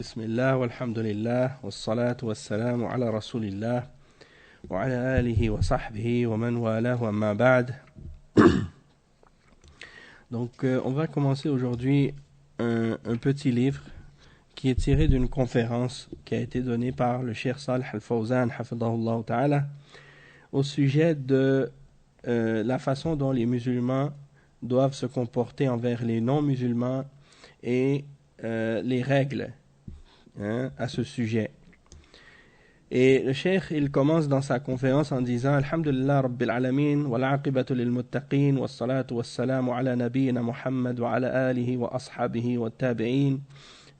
بسم الله والحمد لله والصلاة والسلام على رسول الله وعلى آله وصحبه ومن والاه وما بعد. Donc on va commencer aujourd'hui un petit livre qui est tiré d'une conférence qui a été donnée par le Cheikh Salih Al-Fawzan hafidahullah ta'ala au sujet de la façon dont les musulmans doivent se comporter envers les non-musulmans et les règles à ce sujet. Et le cheikh, il commence dans sa conférence en disant Alhamdulillah Rabbil Alamin wa l'aqibatu lil muttaqin wa salatu wa salamu ala nabiyyina Muhammad wa ala alihi wa ashabihi wa tabi'in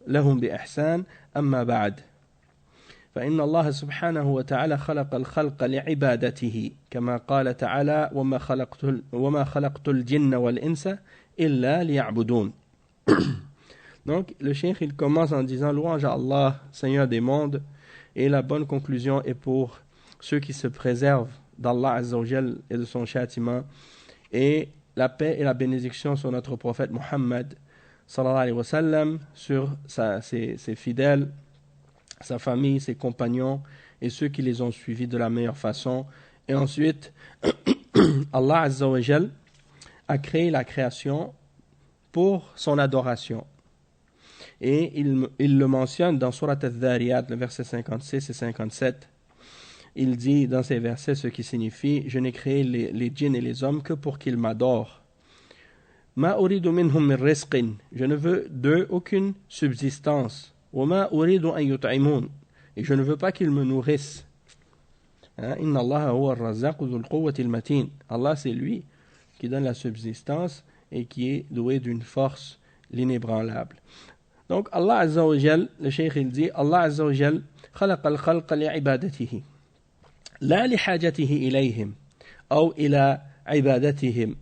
lahum bi ihsan amma ba'd. فإن الله سبحانه وتعالى خلق الخلق لعبادته كما قال تعالى وما خلقت الجن والإنس إلا ليعبدون. Donc, le cheikh, il commence en disant louange à Allah, Seigneur des mondes, et la bonne conclusion est pour ceux qui se préservent d'Allah Azza wa Jal et de son châtiment, et la paix et la bénédiction sur notre prophète Muhammad sallallahu alayhi wa sallam, sur ses fidèles, sa famille, ses compagnons et ceux qui les ont suivis de la meilleure façon. Et ensuite, Allah Azza wa Jal a créé la création pour son adoration. Et il le mentionne dans Surat Al-Dhariyat, le verset 56 et 57. Il dit dans ces versets ce qui signifie « Je n'ai créé les djinns et les hommes que pour qu'ils m'adorent. Ma uridu minhum min rizqin. Je ne veux d'eux aucune subsistance. Wa ma uridu an yut'imun. Et je ne veux pas qu'ils me nourrissent. Inna Allah huwa ar-razzaqu dhul quwwati al-matin. Allah, c'est lui qui donne la subsistance et qui est doué d'une force l'inébranlable. Donc Allah Azza wa Jal, le cheikh il dit Allah Azza wa Jal خلق الخلق لعبادته لا لحاجته إليهم أو إلى عبادتهم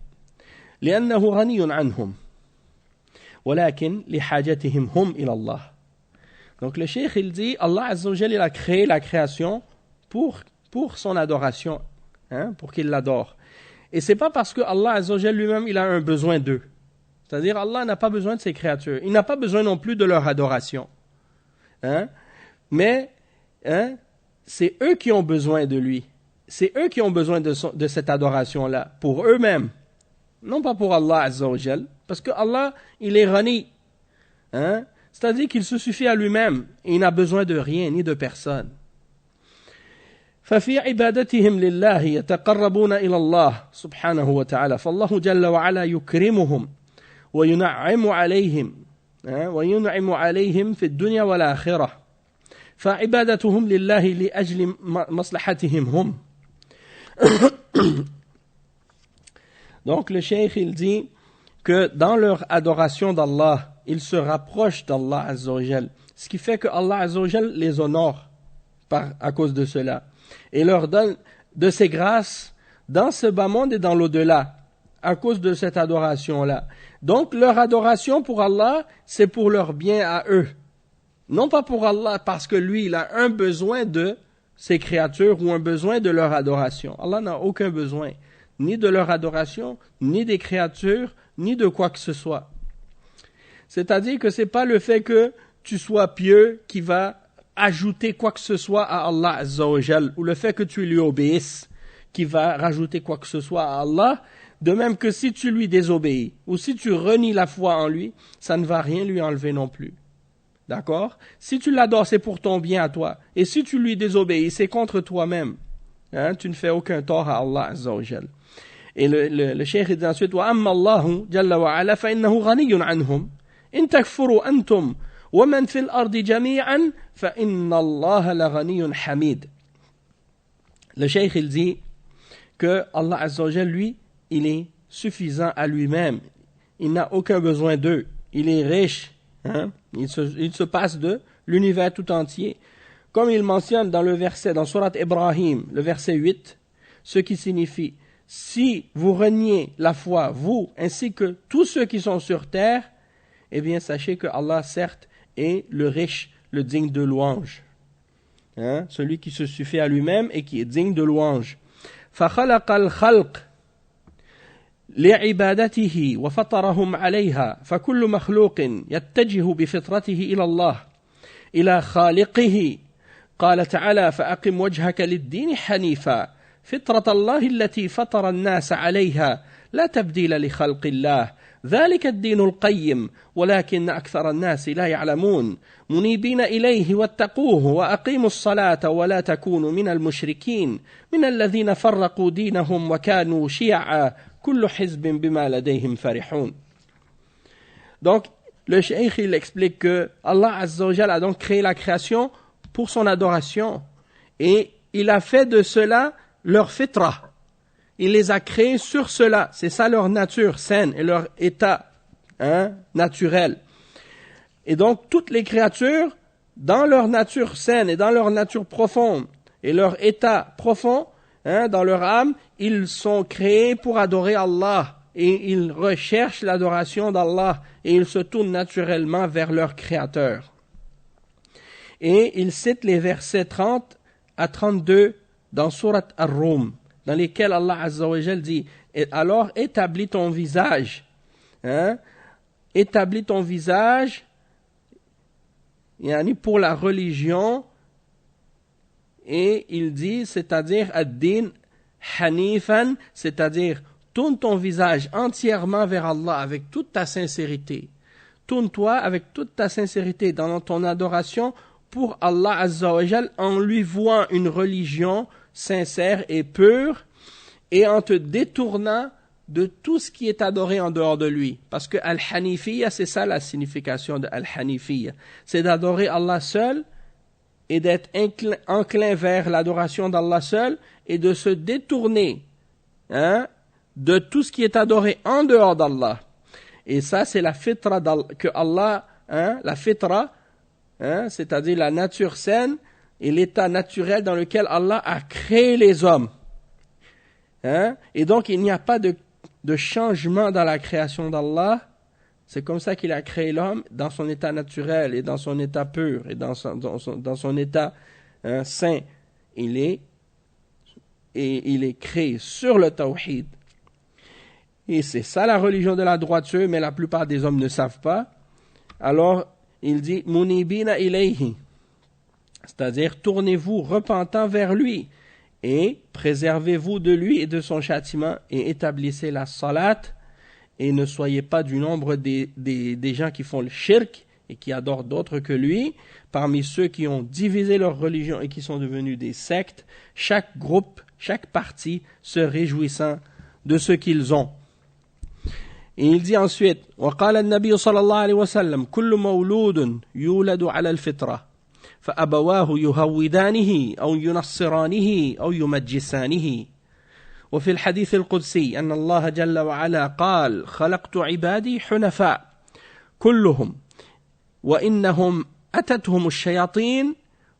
لأنه غني عنهم ولكن لحاجتهم هم إلى الله. Donc le cheikh il dit Allah Azza wa Jal il a créé la création pour son adoration, pour qu'il l'adore. Et c'est pas parce que Allah Azza wa Jal lui-même il a un besoin d'eux. C'est-à-dire, Allah n'a pas besoin de ses créatures. Il n'a pas besoin non plus de leur adoration. Mais, c'est eux qui ont besoin de lui. C'est eux qui ont besoin de cette adoration-là, pour eux-mêmes. Non pas pour Allah Azza wa Jal. Parce que Allah, il est ghani. C'est-à-dire qu'il se suffit à lui-même. Et il n'a besoin de rien, ni de personne. ففي عبادتهم لله يتقربون إلى الله سبحانه وتعالى فالله جل وعلا يكرمهم وينعم عليهم في الدنيا والآخرة فعبادتهم لله لأجل مصلحتهم هم. Donc le cheikh il dit que dans leur adoration d'Allah ils se rapprochent d'Allah Azza wa Jal, ce qui fait que Allah Azza wa Jal les honore à cause de cela et leur donne de ses grâces dans ce bas monde et dans l'au-delà à cause de cette adoration-là. Donc, leur adoration pour Allah, c'est pour leur bien à eux. Non pas pour Allah, parce que lui, il a un besoin de ses créatures ou un besoin de leur adoration. Allah n'a aucun besoin, ni de leur adoration, ni des créatures, ni de quoi que ce soit. C'est-à-dire que c'est pas le fait que tu sois pieux qui va ajouter quoi que ce soit à Allah Azza wa Jal, ou le fait que tu lui obéisses qui va rajouter quoi que ce soit à Allah. De même que si tu lui désobéis, ou si tu renies la foi en lui, ça ne va rien lui enlever non plus. D'accord? Si tu l'adores, c'est pour ton bien à toi. Et si tu lui désobéis, c'est contre toi-même. Tu ne fais aucun tort à Allah Azza wa Jal. Et le cheikh dit ensuite, وَأَمَّا اللَّهُ جَلَّ وَعَلَى فَإِنَّهُ غَنِيٌّ عَنْهُمْ إِن تَكْفُرُوا أَنْتُمْ وَمَنْ فِي الْأَرْضِ جَمِيعًا فَإِنَّ اللَّهَ لَغَنِيٌّ حَمِيدٌ. Le cheikh il dit que Allah Azza wa Jal, lui, il est suffisant à lui-même. Il n'a aucun besoin d'eux. Il est riche. Il se passe de l'univers tout entier. Comme il mentionne dans le verset, dans Surat Ibrahim, le verset 8, ce qui signifie, si vous reniez la foi, vous, ainsi que tous ceux qui sont sur terre, eh bien, sachez que Allah, certes, est le riche, le digne de louange. Celui qui se suffit à lui-même et qui est digne de louange. فَخَلَقَ الْخَلْقِ لعبادته وفطرهم عليها فكل مخلوق يتجه بفطرته إلى الله إلى خالقه. قال تعالى: فأقم وجهك للدين حنيفا فطرة الله التي فطر الناس عليها لا تبديل لخلق الله ذلك الدين القيم ولكن أكثر الناس لا يعلمون منيبين إليه واتقوه وأقيموا الصلاة ولا تكونوا من المشركين من الذين فرقوا دينهم وكانوا شيعا كل حزب بما لديهم فرحون. Donc, le cheikh, il explique que Allah Azza wa Jalla a donc créé la création pour son adoration et il a fait de cela leur fitra. Il les a créés sur cela. C'est ça leur nature saine et leur état naturel. Et donc, toutes les créatures, dans leur nature saine et dans leur nature profonde et leur état profond, dans leur âme, ils sont créés pour adorer Allah. Et ils recherchent l'adoration d'Allah et ils se tournent naturellement vers leur Créateur. Et il cite les versets 30 à 32 dans Surat Ar-Rum, dans lesquels Allah Azza wa Jal dit: alors établis ton visage, établis ton visage pour la religion, et il dit, c'est-à-dire ad-din hanifan, c'est-à-dire tourne ton visage entièrement vers Allah avec toute ta sincérité. Tourne-toi avec toute ta sincérité dans ton adoration pour Allah Azza wa Jal en lui vouant une religion sincère et pure et en te détournant de tout ce qui est adoré en dehors de lui. Parce que Al-Hanifiyya, c'est ça la signification de Al-Hanifiyya. C'est d'adorer Allah seul et d'être enclin vers l'adoration d'Allah seul et de se détourner de tout ce qui est adoré en dehors d'Allah. Et ça, c'est la fitra que Allah, la fitra, c'est-à-dire la nature saine et l'état naturel dans lequel Allah a créé les hommes. Et donc, il n'y a pas de changement dans la création d'Allah. C'est comme ça qu'il a créé l'homme dans son état naturel et dans son état pur et dans son état sain. Il est créé sur le tawhid. Et c'est ça la religion de la droiture, mais la plupart des hommes ne savent pas. Alors, il dit, munibina ilayhi, c'est-à-dire tournez-vous repentant vers lui et préservez-vous de lui et de son châtiment et établissez la salat et ne soyez pas du nombre des gens qui font le shirk et qui adorent d'autres que lui, parmi ceux qui ont divisé leur religion et qui sont devenus des sectes, chaque groupe, chaque parti se réjouissant de ce qu'ils ont. Et il dit ensuite, وقال النبي صلى الله عليه وسلم كل مولود يولد على الفطرة فأبواه يهودانه أو ينصرانه أو يمجسانه. وفي الحديث القدسي أن الله جل وعلا قال خلقت عبادي حنفاء كلهم وإنهم أتتهم الشياطين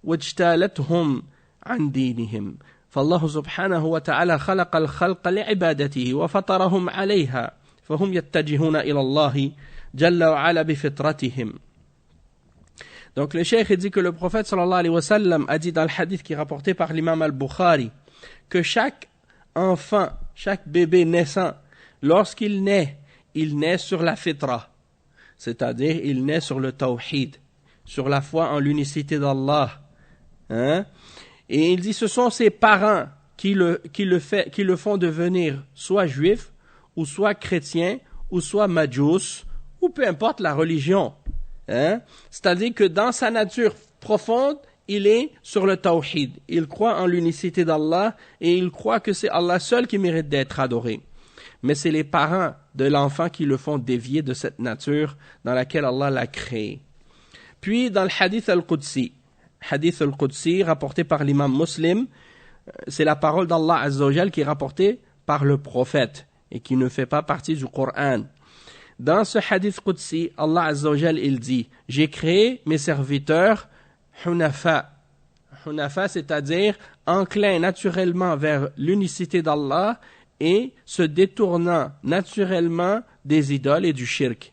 واجتالتهم عن دينهم فالله سبحانه وتعالى خلق الخلق لعبادته وفطرهم عليها فهم يتجهون إلى الله جل وعلا بفطرتهم. Donc le cheikh dit que le prophète sallallahu alayhi wa sallam a dit dans le hadith qui est rapporté par l'imam al-Bukhari que chaque enfant, chaque bébé naissant, lorsqu'il naît, il naît sur la fitra, c'est-à-dire il naît sur le tawhid, sur la foi en l'unicité d'Allah. Et il dit ce sont ses parents qui le font devenir soit juif, ou soit chrétien, ou soit majous, ou peu importe la religion. C'est-à-dire que dans sa nature profonde, il est sur le tawhid. Il croit en l'unicité d'Allah et il croit que c'est Allah seul qui mérite d'être adoré. Mais c'est les parents de l'enfant qui le font dévier de cette nature dans laquelle Allah l'a créé. Puis dans le hadith al-Qudsi rapporté par l'imam Muslim, c'est la parole d'Allah Azza wa Jal qui est rapportée par le prophète et qui ne fait pas partie du Coran. Dans ce hadith Qudsi, Allah Azza wa Jal, il dit, j'ai créé mes serviteurs hunafa. Hunafa, c'est-à-dire enclins naturellement vers l'unicité d'Allah et se détournant naturellement des idoles et du shirk.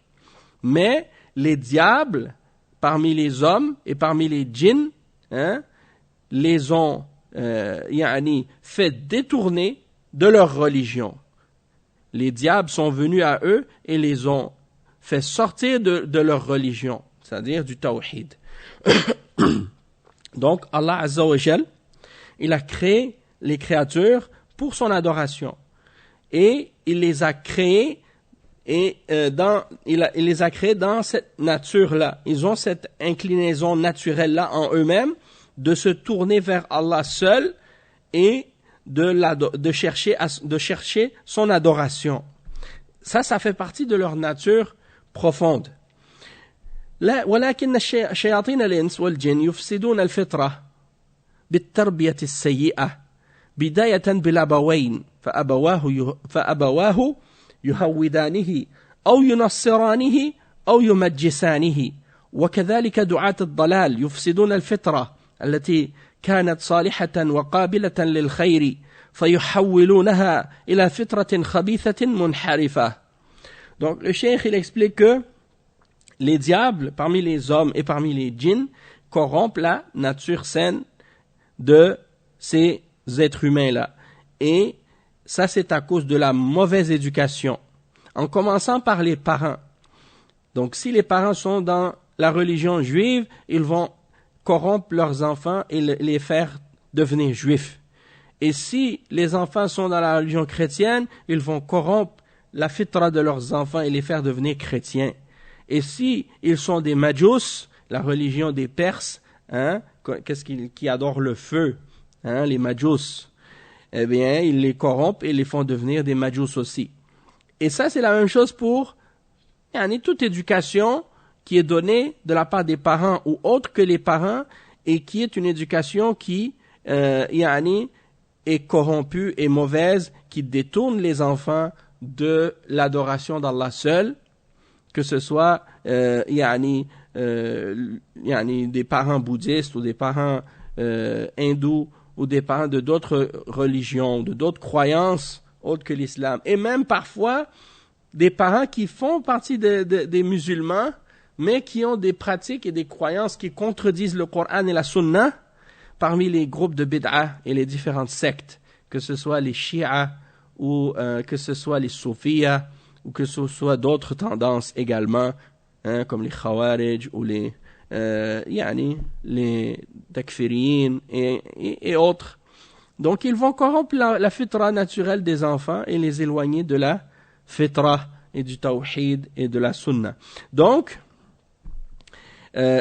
Mais les diables, parmi les hommes et parmi les djinns, les ont fait détourner de leur religion. Les diables sont venus à eux et les ont fait sortir de leur religion, c'est-à-dire du tawhid. Donc Allah Azza wa Jal, il a créé les créatures pour son adoration. Et il les a créés il les a créés dans cette nature-là. Ils ont cette inclinaison naturelle-là en eux-mêmes de se tourner vers Allah seul et de chercher son adoration. Ça fait partie de leur nature profonde. ولكن شياطين الإنس والجن يفسدون الفطرة بالتربية السيئة بداية بالأبوين فأبواه يهودانه أو ينصرانه أو يمجسانه وكذلك دعاة الضلال يفسدون الفطرة التي كانت صالحة وقابلة للخير فيحولونها إلى فطرة خبيثة منحرفة. Donc le cheikh il explique que les diables parmi les hommes et parmi les djinns corrompent la nature saine de ces êtres humains-là. Et ça, c'est à cause de la mauvaise éducation. En commençant par les parents. Donc, si les parents sont dans la religion juive, ils vont corrompre leurs enfants et les faire devenir juifs. Et si les enfants sont dans la religion chrétienne, ils vont corrompre la fitra de leurs enfants et les faire devenir chrétiens. Et si ils sont des majous, la religion des Perses, qui adorent le feu, les majous, eh bien, ils les corrompent et les font devenir des majous aussi. Et ça, c'est la même chose pour toute éducation qui est donnée de la part des parents ou autre que les parents et qui est une éducation qui est corrompue et mauvaise, qui détourne les enfants de l'adoration d'Allah seul, que ce soit des parents bouddhistes ou des parents hindous ou des parents de d'autres religions, de d'autres croyances autres que l'islam. Et même parfois, des parents qui font partie des musulmans, mais qui ont des pratiques et des croyances qui contredisent le Coran et la Sunna parmi les groupes de bid'a et les différentes sectes, que ce soit les Shia ou que ce soit les Soufiyas ou que ce soit d'autres tendances également, comme les Khawarij ou les takfirines et autres. Donc ils vont corrompre la fitra naturelle des enfants et les éloigner de la fitra et du tawhid et de la sunna. Donc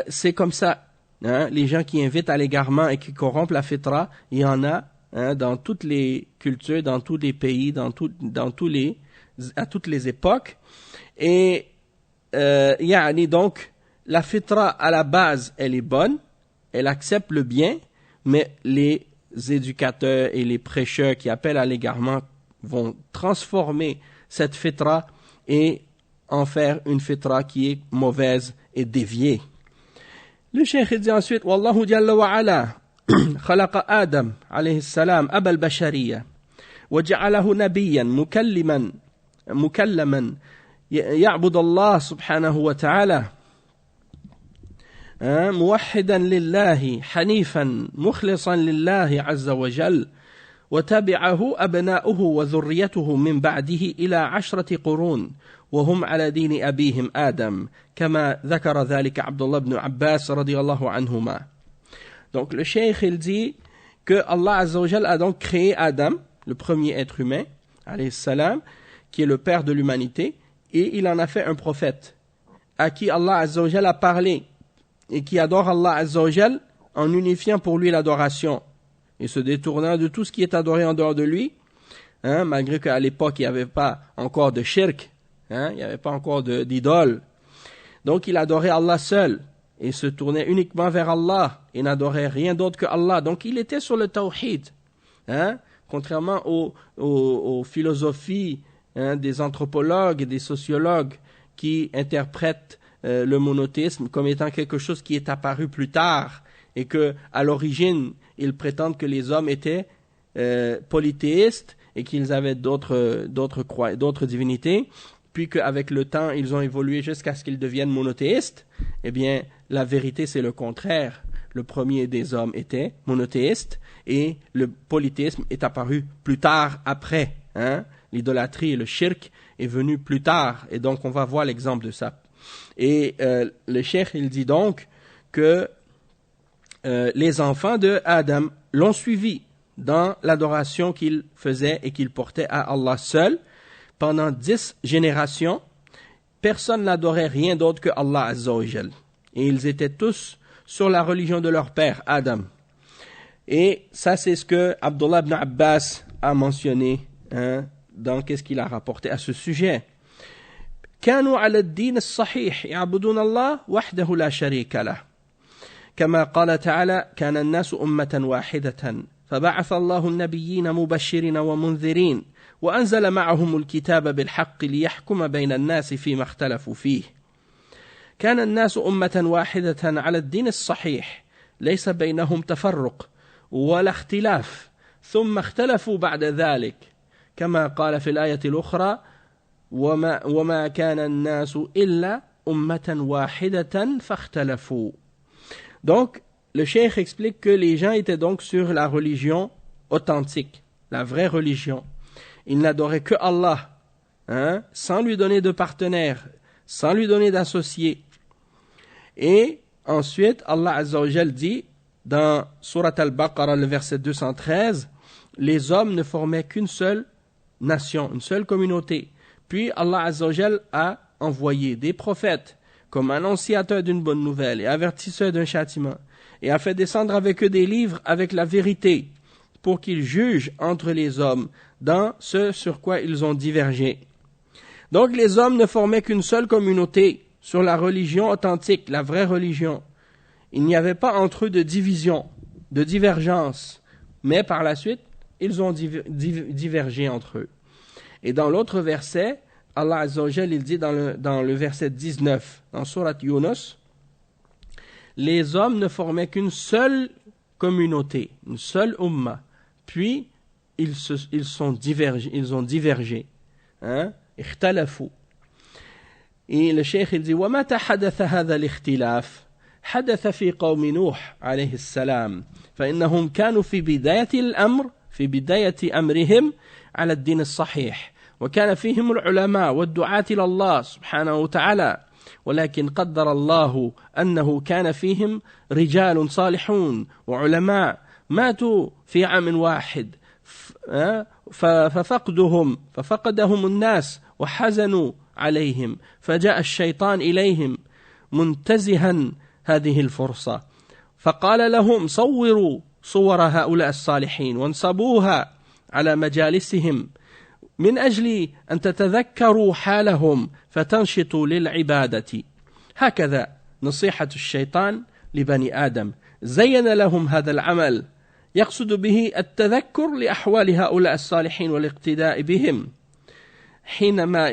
c'est comme ça, les gens qui invitent à l'égarement et qui corrompent la fitra, il y en a dans toutes les cultures, dans tous les pays, à toutes les époques. Et donc la fitra à la base elle est bonne, elle accepte le bien, mais les éducateurs et les prêcheurs qui appellent à l'égarement vont transformer cette fitra et en faire une fitra qui est mauvaise et déviée. Le cheikh dit ensuite Wallahu jalla wa ala khalaqa Adam alayhi salam aba al-bashariyya wa ja'alahu nabiyyan mukallaman يعبد الله سبحانه وتعالى موحدا لله حنيفا مخلصا لله عز وجل وتبعه أبناؤه وذريته من بعده إلى 10 قرون وهم على دين أبيهم آدم كما ذكر ذلك عبد الله بن عباس رضي الله عنهما. Donc le cheikh il dit que Allah Azza wa Jal a donc créé Adam, le premier être humain, alayhi salam, qui est le père de l'humanité, et il en a fait un prophète à qui Allah Azza wa Jal a parlé et qui adore Allah Azza wa Jal en unifiant pour lui l'adoration et se détournant de tout ce qui est adoré en dehors de lui, malgré qu'à l'époque il n'y avait pas encore de shirk, il n'y avait pas encore d'idole. Donc il adorait Allah seul et se tournait uniquement vers Allah et n'adorait rien d'autre que Allah. Donc il était sur le tawhid, contrairement aux philosophies des anthropologues et des sociologues qui interprètent le monothéisme comme étant quelque chose qui est apparu plus tard et que à l'origine ils prétendent que les hommes étaient polythéistes et qu'ils avaient d'autres divinités, puis qu'avec le temps ils ont évolué jusqu'à ce qu'ils deviennent monothéistes. Eh bien la vérité c'est le contraire. Le premier des hommes était monothéiste et le polythéisme est apparu plus tard après. L'idolâtrie et le shirk est venu plus tard et donc on va voir l'exemple de ça. Et le cheikh il dit donc que les enfants de Adam l'ont suivi dans l'adoration qu'ils faisaient et qu'ils portaient à Allah seul. Pendant 10 générations, personne n'adorait rien d'autre que Allah Azza wa Jal. Et ils étaient tous sur la religion de leur père, Adam. Et ça, c'est ce que Abdullah ibn Abbas a mentionné dans qu'est-ce qu'il a rapporté à ce sujet. كانوا على الدين الصحيح يعبدون الله وحده لا شريك له كما قال تعالى كان الناس أمة واحدة فبعث الله النبيين مبشرين ومنذرين وأنزل معهم الكتاب بالحق ليحكم بين الناس فيما اختلفوا فيه كان الناس أمة واحدة على الدين الصحيح ليس بينهم تفرق ولا اختلاف ثم اختلفوا بعد ذلك كما قال في الآية الأخرى وما كان الناس إلا أمة واحدة فاختلفوا. Donc, le cheikh explique que les gens étaient donc sur la religion authentique, la vraie religion. Ils n'adoraient que Allah, sans lui donner de partenaire, sans lui donner d'associé. Et ensuite, Allah Azza wa Jal dit dans Surat Al-Baqarah, le verset 213, les hommes ne formaient qu'une seule nation, une seule communauté. Puis Allah Azza wa Jal a envoyé des prophètes comme annonciateurs d'une bonne nouvelle et avertisseurs d'un châtiment, et a fait descendre avec eux des livres avec la vérité, pour qu'ils jugent entre les hommes dans ce sur quoi ils ont divergé. Donc les hommes ne formaient qu'une seule communauté sur la religion authentique, la vraie religion. Il n'y avait pas entre eux de division, de divergence, mais par la suite, ils ont divergé entre eux. Et dans l'autre verset, Allah Azza wa Jal, il dit dans le verset 19, dans Surat Yunus, les hommes ne formaient qu'une seule communauté, une seule umma. Puis, ils ont divergé. اختلفوا. Et le cheikh, il dit, وَمَتَى حَدَثَ هَذَا الْاخْتِلَافِ حدث في قوم نوح عليه السلام فإنهم كانوا في بداية أمرهم على الدين الصحيح وكان فيهم العلماء والدعاة إلى الله سبحانه وتعالى ولكن قدر الله أنه كان فيهم رجال صالحون وعلماء ماتوا في عام واحد ففقدهم الناس وحزنوا عليهم فجاء الشيطان إليهم منتزها هذه الفرصة فقال لهم صوروا صور هؤلاء الصالحين وانصبوها على مجالسهم من أجل أن تتذكروا حالهم فتنشطوا للعبادة هكذا نصيحة الشيطان لبني آدم زين لهم هذا العمل يقصد به التذكر لأحوال هؤلاء الصالحين والاقتداء بهم حينما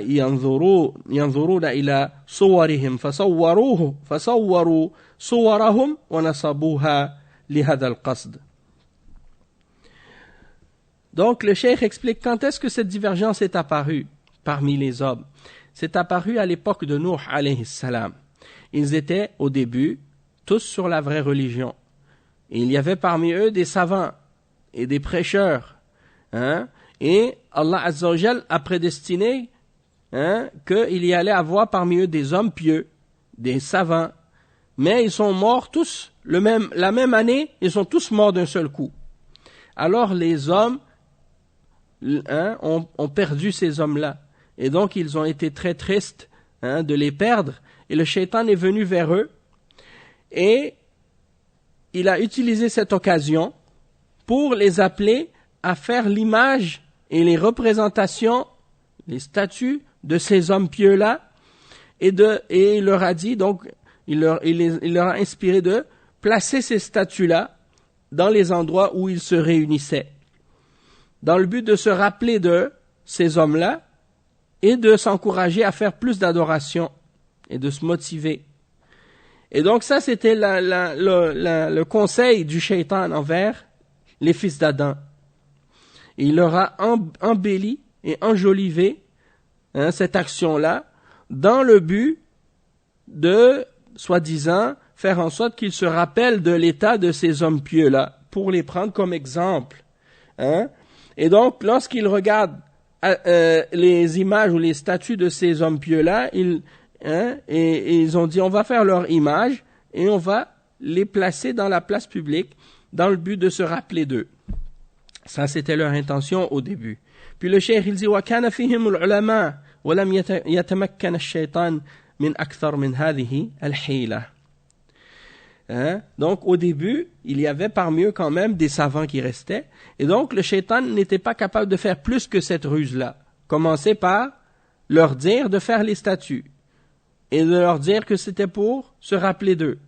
ينظرون إلى صورهم فصوروا صورهم ونصبوها لهذا القصد. Donc le cheikh explique quand est-ce que cette divergence est apparue parmi les hommes. C'est apparu à l'époque de Nuh alayhi salam. Ils étaient au début tous sur la vraie religion. Et il y avait parmi eux des savants et des prêcheurs. Et Allah Azza wa Jal a prédestiné qu'il y allait avoir parmi eux des hommes pieux, des savants. Mais ils sont morts tous, la même année, ils sont tous morts d'un seul coup. Alors les hommes ont perdu ces hommes-là. Et donc ils ont été très tristes de les perdre. Et le shaitan est venu vers eux. Et il a utilisé cette occasion pour les appeler à faire l'image et les représentations, les statues de ces hommes pieux-là. Et il leur a dit, donc, il leur a inspiré de placer ces statues-là dans les endroits où ils se réunissaient, dans le but de se rappeler de ces hommes-là et de s'encourager à faire plus d'adoration et de se motiver. Et donc ça, c'était le conseil du shaitan envers les fils d'Adam. Il leur a embelli et enjolivé cette action-là dans le but de, soi-disant, faire en sorte qu'ils se rappellent de l'état de ces hommes pieux-là pour les prendre comme exemple. Et donc, lorsqu'ils regardent les images ou les statues de ces hommes pieux-là, et ils ont dit, on va faire leur image et on va les placer dans la place publique dans le but de se rappeler d'eux. Ça, c'était leur intention au début. Puis le cheikh, il dit وَكَانَ فِيهِمُ الْعُلَمَاء وَلَمْ يَتَمَكَّنَ الشَّيْطَانِ مِنْ أَكْثَرْ مِنْ هَذِهِ الْحِيلَةِ. Donc au début, il y avait parmi eux quand même des savants qui restaient, et donc le shaitan n'était pas capable de faire plus que cette ruse-là. Commencer par leur dire de faire les statues, et de leur dire que c'était pour se rappeler d'eux.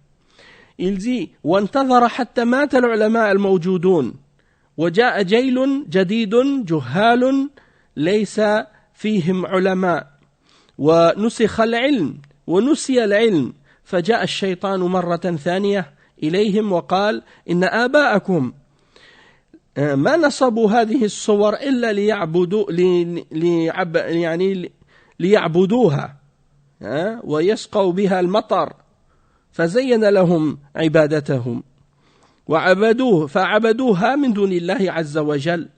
Il dit وَانْتَظَرَ حَتَّى مَاتَ الْعُلَمَاء الْمَوْجُودُونَ وَجَاءَ جَيْلٌ جَدِيدٌ جُهَّالٌ لَيْسَ فِيهِمْ عُلَمَاء وَنُسِخَ الْعِلْمُ وَنُسِيَ الْعِلْمُ فجاء الشيطان مرة ثانية إليهم وقال إن آباءكم ما نصبوا هذه الصور إلا ليعبدوها ويسقوا بها المطر فزين لهم عبادتهم فعبدوها من دون الله عز وجل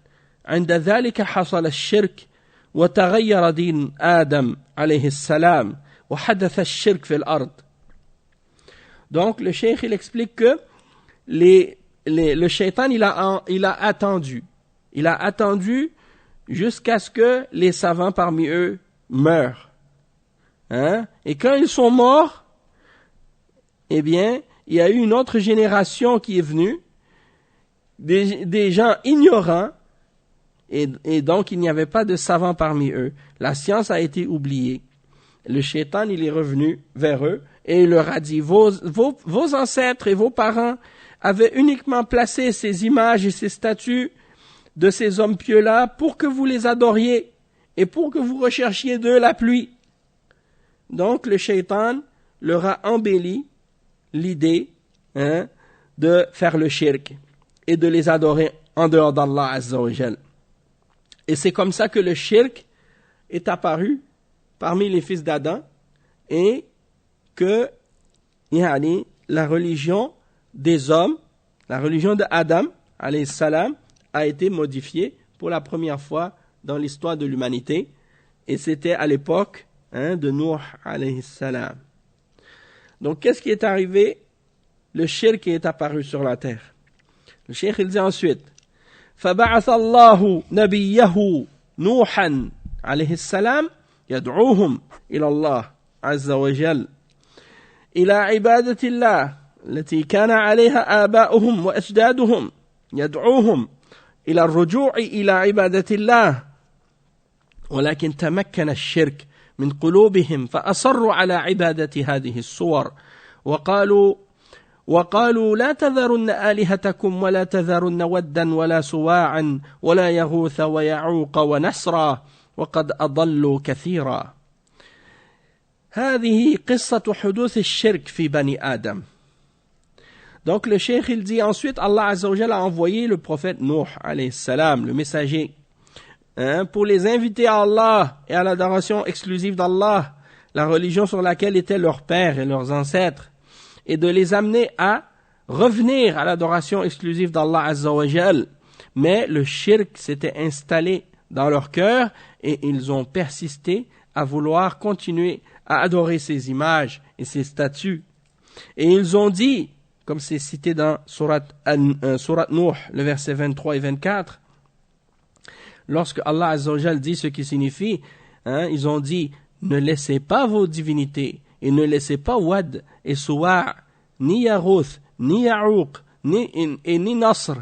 عند ذلك حصل الشرك وتغير دين آدم عليه السلام وحدث الشرك في الأرض. Donc le cheikh il explique que le shaitan il a attendu jusqu'à ce que les savants parmi eux meurent. Et quand ils sont morts, eh bien, il y a eu une autre génération qui est venue, des gens ignorants, et donc il n'y avait pas de savants parmi eux. La science a été oubliée. Le shaitan il est revenu vers eux, et il leur a dit, vos ancêtres et vos parents avaient uniquement placé ces images et ces statues de ces hommes pieux-là pour que vous les adoriez et pour que vous recherchiez d'eux la pluie. Donc le shaitan leur a embelli l'idée de faire le shirk et de les adorer en dehors d'Allah Azza wa Jal. Et c'est comme ça que le shirk est apparu parmi les fils d'Adam et que la religion des hommes, la religion d'Adam, alayhi salam, a été modifiée pour la première fois dans l'histoire de l'humanité. Et c'était à l'époque de Nuh, alayhi salam. Donc, qu'est-ce qui est arrivé? Le shirk est apparu sur la terre. Le cheikh, il dit ensuite, فَبَعَثَ اللَّهُ نَبِيَّهُ نُوحًا عليه السلام يدعوهم إلى الله عز وجل إلى عبادة الله التي كان عليها آباؤهم وأجدادهم يدعوهم إلى الرجوع إلى عبادة الله ولكن تمكن الشرك من قلوبهم فأصروا على عبادة هذه الصور وقالوا لا تذرن آلهتكم ولا تذرن ودا ولا سواعا ولا يغوث ويعوق ونسرا وقد أضلوا كثيرا. هذه قصة حدوث الشرك في بني آدم. Donc le cheikh il dit ensuite Allah Azza wa Jalla a envoyé le prophète Nuh alayhi salam, le messager, pour les inviter à Allah et à l'adoration exclusive d'Allah, la religion sur laquelle étaient leurs pères et leurs ancêtres, et de les amener à revenir à l'adoration exclusive d'Allah Azza wa Jalla. Mais le shirk s'était installé dans leur cœur et ils ont persisté à vouloir continuer à adorer ces images et ces statues. Et ils ont dit, comme c'est cité dans Surat Nuh, le verset 23 et 24, lorsque Allah Azza wa Jal dit ce qui signifie, ils ont dit, ne laissez pas vos divinités, et ne laissez pas Wad et Suwa', ni Yarouth, ni Ya'ouq, ni Nasr.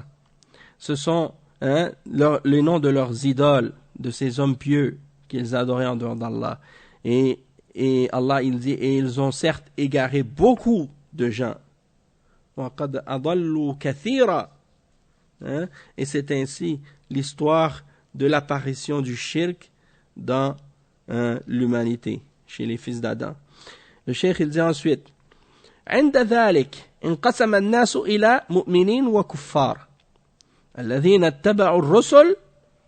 Ce sont les noms de leurs idoles, de ces hommes pieux qu'ils adoraient en dehors d'Allah. Et Allah, il dit, et ils ont certes égaré beaucoup de gens. وَقَدْ أَضَلُّوا كَثِيرًا. Et c'est ainsi l'histoire de l'apparition du shirk dans l'humanité, chez les fils d'Adam. Le cheikh il dit ensuite, عند ذلك انقسم الناس إلى مؤمنين وكفار الذين اتبعوا الرسل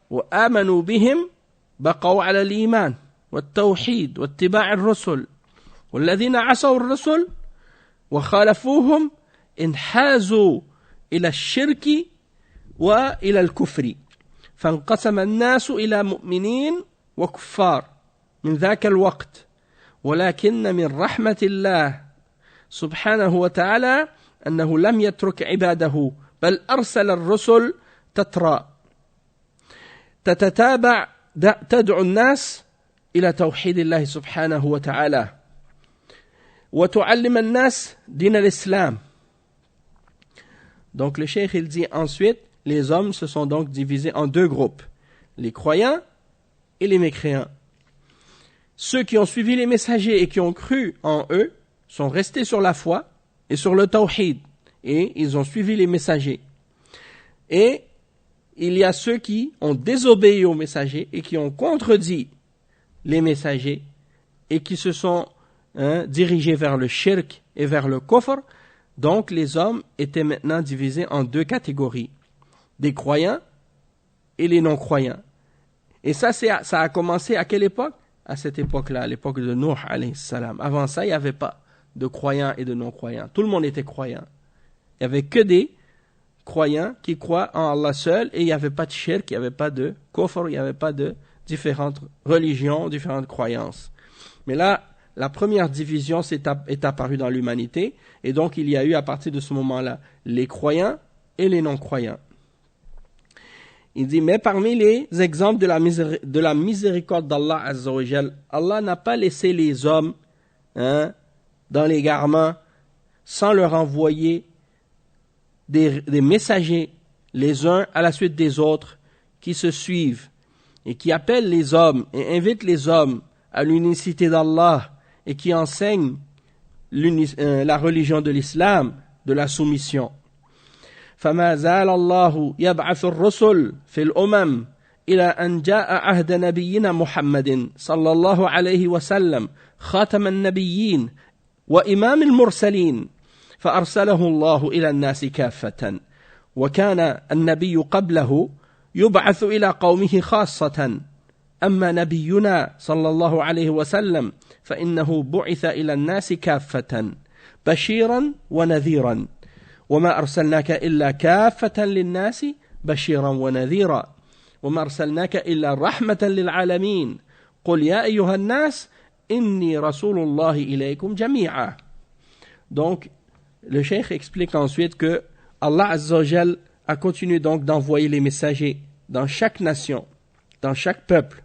وآمنوا بهم بقوا على الإيمان والتوحيد واتباع الرسل والذين عصوا الرسل وخالفوهم انحازوا إلى الشرك وإلى الكفر فانقسم الناس إلى مؤمنين وكفار من ذاك الوقت ولكن من رحمة الله سبحانه وتعالى أنه لم يترك عباده بل أرسل الرسل تترى تتتابع تدعو الناس إلى توحيد الله سبحانه وتعالى وتعلم الناس دين الإسلام. Donc le cheikh il dit ensuite, les hommes se sont donc divisés en deux groupes, les croyants et les mécréants. Ceux qui ont suivi les messagers et qui ont cru en eux sont restés sur la foi et sur le tawhid, et ils ont suivi les messagers. Et il y a ceux qui ont désobéi aux messagers et qui ont contredit les messagers et qui se sont dirigés vers le shirk et vers le kufr. Donc les hommes étaient maintenant divisés en deux catégories, des croyants et les non-croyants. Et ça a commencé à quelle époque? À cette époque-là, à l'époque de Nuh alayhi salam. Avant ça, il n'y avait pas de croyants et de non-croyants. Tout le monde était croyant. Il n'y avait que des croyants qui croient en Allah seul, et il n'y avait pas de shirk, il n'y avait pas de kufr, il n'y avait pas de différentes religions, différentes croyances. Mais là, la première division est apparue dans l'humanité, et donc il y a eu à partir de ce moment-là les croyants et les non-croyants. Il dit, mais parmi les exemples de la miséricorde d'Allah Azza wa Jal, Allah n'a pas laissé les hommes dans l'égarement sans leur envoyer des messagers, les uns à la suite des autres, qui se suivent et qui appellent les hommes et invitent les hommes à l'unicité d'Allah et qui enseignent la religion de l'islam, de la soumission. فما زال الله يبعث الرسل في الأمم إلى أن جاء عهد نبينا محمد صلى الله عليه وسلم خاتم النبيين وإمام المرسلين فأرسله الله إلى الناس كافة وكان النبي قبله يبعث إلى قومه خاصة أما نبينا صلى الله عليه وسلم فإنه بعث إلى الناس كافة بشيرا ونذيرا وما أرسلناك إلا كافة للناس بشيرا ونذيرا وما أرسلناك إلا رحمة للعالمين قل يا أيها الناس إني رسول الله إليكم جميعا. Donc le cheikh explique ensuite que Allah Azza wa Jal a continué donc d'envoyer les messagers dans chaque nation, dans chaque peuple,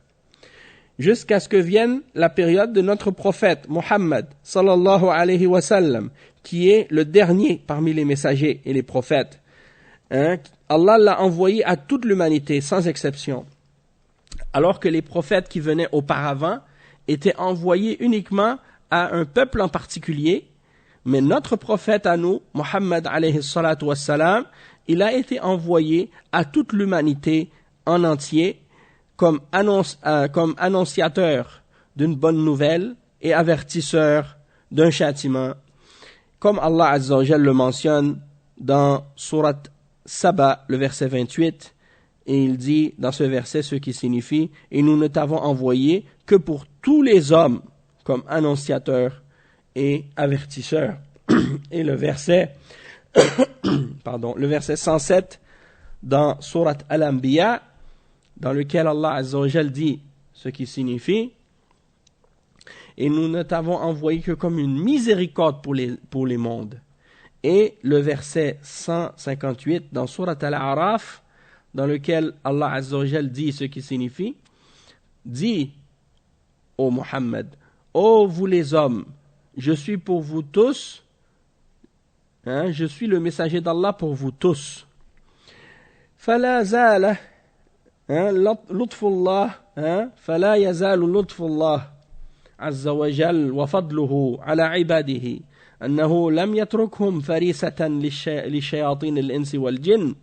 jusqu'à ce que vienne la période de notre prophète Muhammad sallallahu alayhi wa sallam, qui est le dernier parmi les messagers et les prophètes. Allah l'a envoyé à toute l'humanité, sans exception. Alors que les prophètes qui venaient auparavant étaient envoyés uniquement à un peuple en particulier, mais notre prophète à nous, Muhammad alayhi salatu wassalam, il a été envoyé à toute l'humanité en entier comme annonciateur d'une bonne nouvelle et avertisseur d'un châtiment. Comme Allah Azza wa Jal le mentionne dans Surat Saba, le verset 28, et il dit dans ce verset ce qui signifie « Et nous ne t'avons envoyé que pour tous les hommes comme annonciateur et avertisseur. » Et le verset, le verset 107 dans Surat Al-Anbiya, dans lequel Allah Azza wa Jal dit ce qui signifie « Et nous ne t'avons envoyé que comme une miséricorde pour les mondes. » Et le verset 158 dans Surat Al-A'raf, dans lequel Allah Azza wa Jal dit ce qui signifie « Dis, ô Muhammad, ô vous les hommes, je suis pour vous tous, je suis le messager d'Allah pour vous tous. فلا زال لطف الله فلا يزال لطف الله عز وجل وفضله على عباده أنه لم يتركهم فريسة للشياطين الإنس والجن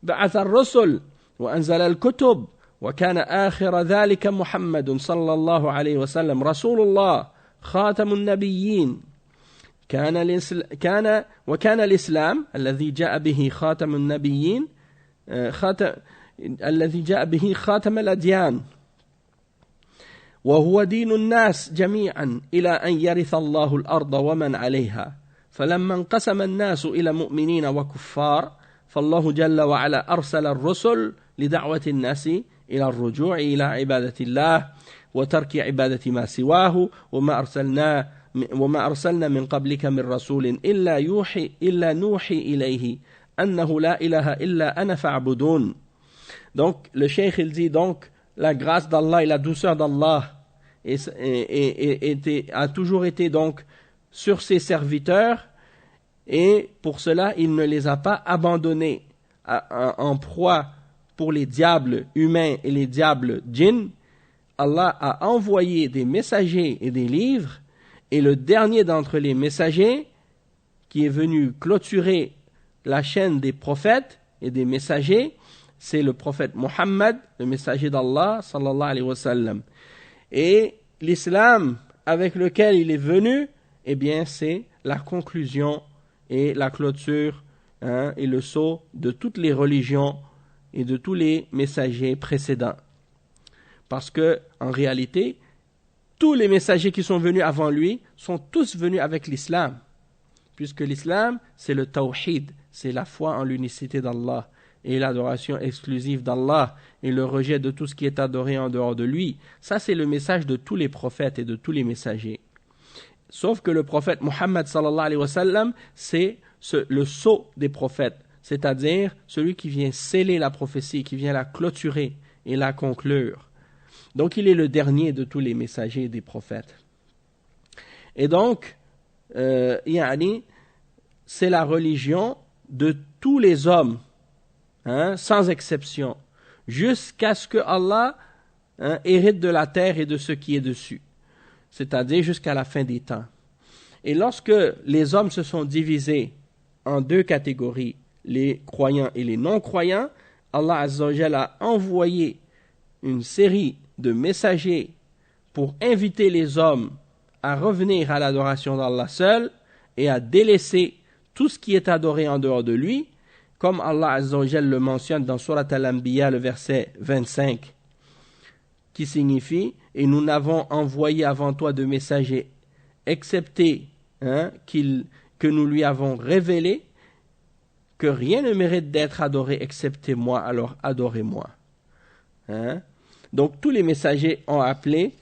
بعث الرسل وأنزل الكتب وكان آخر ذلك محمد صلى الله عليه وسلم رسول الله خاتم النبيين وكان الإسلام الذي جاء به خاتم النبيين الذي جاء به خاتم الأديان وهو دين الناس جميعا إلى أن يرث الله الأرض ومن عليها فلما انقسم الناس إلى مؤمنين وكفار فالله جل وعلا أرسل الرسل لدعوة الناس إلى الرجوع إلى عبادة الله وترك عبادة ما سواه وما أرسلنا وما أرسلنا من قبلك من رسول إلا نوحي إليه أنه لا إله إلا أنا فاعبدون. Donc le cheikh il dit donc la grâce d'Allah et la douceur d'Allah a toujours été donc sur ses serviteurs, et pour cela il ne les a pas abandonnés en proie pour les diables humains et les diables djinns. Allah a envoyé des messagers et des livres, et le dernier d'entre les messagers qui est venu clôturer la chaîne des prophètes et des messagers, c'est le prophète Mohammed, le messager d'Allah sallallahu alayhi wa sallam. Et l'islam avec lequel il est venu, eh bien c'est la conclusion et la clôture et le sceau de toutes les religions et de tous les messagers précédents. Parce que en réalité, tous les messagers qui sont venus avant lui sont tous venus avec l'islam, puisque l'islam c'est le tawhid, c'est la foi en l'unicité d'Allah et l'adoration exclusive d'Allah et le rejet de tout ce qui est adoré en dehors de lui. Ça c'est le message de tous les prophètes et de tous les messagers. Sauf que le prophète Mohammed sallallahu alayhi wa sallam, c'est le sceau des prophètes, c'est-à-dire celui qui vient sceller la prophétie, qui vient la clôturer et la conclure. Donc il est le dernier de tous les messagers et des prophètes. Et donc, c'est la religion de tous les hommes, sans exception, jusqu'à ce que Allah hérite de la terre et de ce qui est dessus, c'est-à-dire jusqu'à la fin des temps. Et lorsque les hommes se sont divisés en deux catégories, les croyants et les non-croyants, Allah Azza wa Jalla a envoyé une série de messagers pour inviter les hommes à revenir à l'adoration d'Allah seul et à délaisser tout ce qui est adoré en dehors de lui, comme Allah Azza wa Jalla le mentionne dans Surat Al-Anbiya, le verset 25, qui signifie « Et nous n'avons envoyé avant toi de messagers, excepté que nous lui avons révélé que rien ne mérite d'être adoré excepté moi, alors adorez-moi. » Donc tous les messagers ont appelé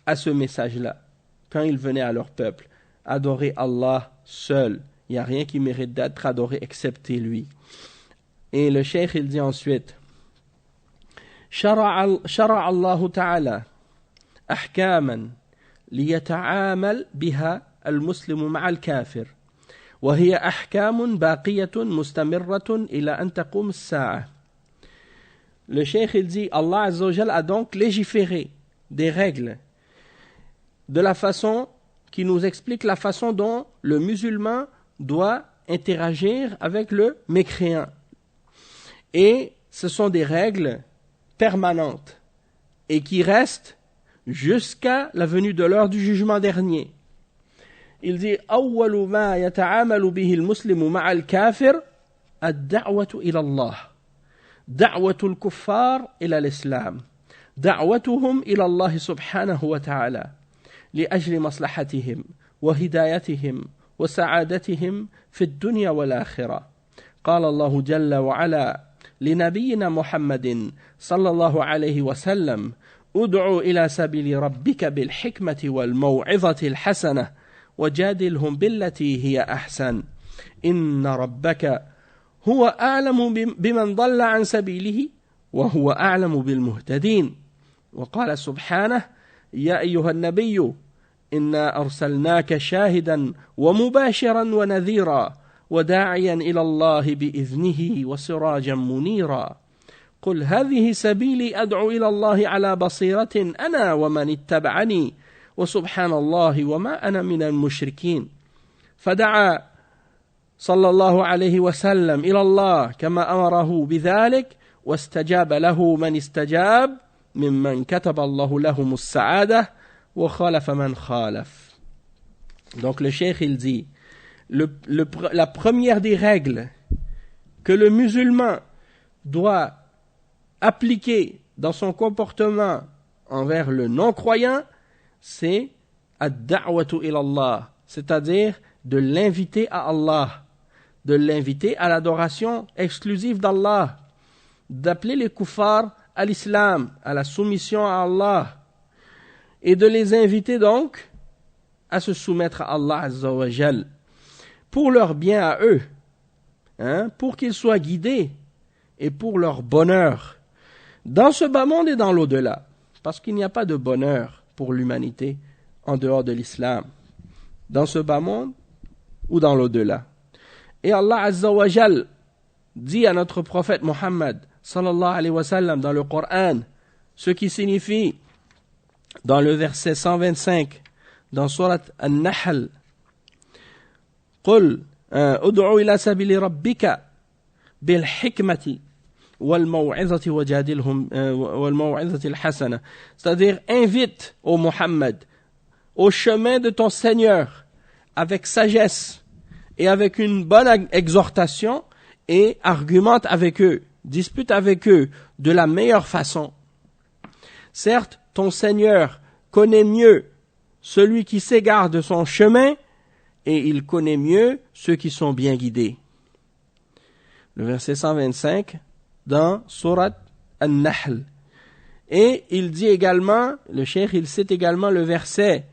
à ce message-là, quand ils venaient à leur peuple. Adorer Allah seul. Il n'y a rien qui mérite d'être adoré excepté lui. Et le cheikh il dit ensuite, شرع الله تعالى أحكاما ليتعامل بها المسلم مع الكافر وهي أحكام باقية مستمرة إلى أن تقوم الساعة. Le cheikh il dit, Allah Azza wa Jalla a donc légiféré des règles de la façon qui nous explique la façon dont le musulman doit interagir avec le mécréant. Et ce sont des règles permanentes et qui restent jusqu'à la venue de l'heure du jugement dernier. Il dit أول ما يتعامل به المسلم مع الكافر الدعوة إلى الله دعوة الكفار إلى الإسلام دعوتهم إلى الله سبحانه وتعالى لأجل مصلحتهم وهدايتهم وسعادتهم في الدنيا والآخرة. قال الله جل وعلا لنبينا محمد صلى الله عليه وسلم ادع إلى سبيل ربك بالحكمة والموعظة الحسنة وجادلهم بالتي هي أحسن إن ربك هو أعلم بمن ضل عن سبيله وهو أعلم بالمهتدين. وقال سبحانه يا أيها النبي إنا أرسلناك شاهدا ومباشرا ونذيرا وداعيا إلى الله بإذنه وسراجا منيرا قل هذه سبيلي أدعو إلى الله على بصيرة أنا ومن اتبعني وسبحان الله وما أنا من المشركين. فدعا صلى الله عليه وسلم إلى الله كما أمره بذلك واستجاب له من استجاب ممن كتب الله لهم السعادة وخالف من خالف. Donc le cheikh il dit la première des règles que le musulman doit appliquer dans son comportement envers le non-croyant, c'est ad-da'watu ila Allah, c'est-à-dire de l'inviter à Allah, de l'inviter à l'adoration exclusive d'Allah, d'appeler les kuffars à l'islam, à la soumission à Allah, et de les inviter donc à se soumettre à Allah Azza wa Jal pour leur bien à eux, pour qu'ils soient guidés et pour leur bonheur dans ce bas monde et dans l'au-delà, parce qu'il n'y a pas de bonheur pour l'humanité en dehors de l'islam, dans ce bas monde ou dans l'au-delà. Et Allah Azza wa Jal dit à notre prophète Muhammad sallallahu alayhi wa sallam dans le Coran, ce qui signifie dans le verset 125 dans surat An-Nahl, قل ادعوا إلى سبيل ربك بالحكمة والموعظة وجادلهم والموعظة الحسنة, c'est-à-dire invite ô Muhammad au chemin de ton Seigneur avec sagesse et avec une bonne exhortation et argumente avec eux, dispute avec eux de la meilleure façon. Certes, ton Seigneur connaît mieux celui qui s'égare de son chemin et il connaît mieux ceux qui sont bien guidés. Le verset 125 dans Surat An-Nahl. Et il dit également, le cheikh il cite également le verset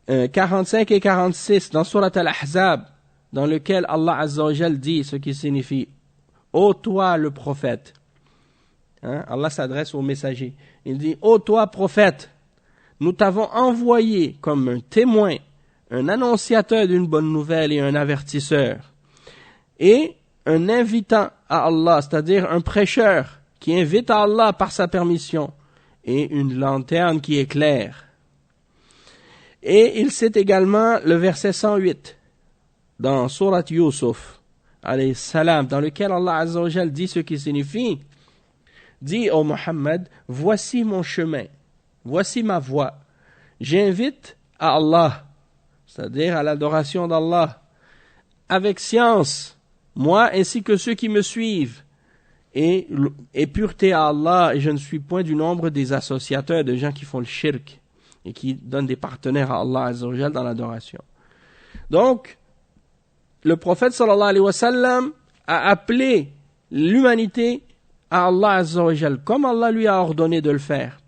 45 et 46 dans Surat Al-Ahzab, dans lequel Allah Azza wa Jal dit ce qui signifie « Ô toi le prophète », Allah s'adresse au messager, il dit « Ô toi prophète, nous t'avons envoyé comme un témoin, un annonciateur d'une bonne nouvelle et un avertisseur, et un invitant à Allah, c'est-à-dire un prêcheur qui invite à Allah par sa permission, et une lanterne qui éclaire. » Et il cite également le verset 108 dans Surat Yusuf, alayhi salam, dans lequel Allah Azza wa Jal dit ce qui signifie « Dis ô Muhammad, voici mon chemin, voici ma voie. J'invite à Allah, c'est-à-dire à l'adoration d'Allah, avec science, moi ainsi que ceux qui me suivent, et pureté à Allah, et je ne suis point du nombre des associateurs, de gens qui font le shirk, et qui donnent des partenaires à Allah Azza wa Jal dans l'adoration. » Donc, le prophète sallallahu alayhi wa sallam a appelé l'humanité à Allah Azza wa Jal, comme Allah lui a ordonné de le faire.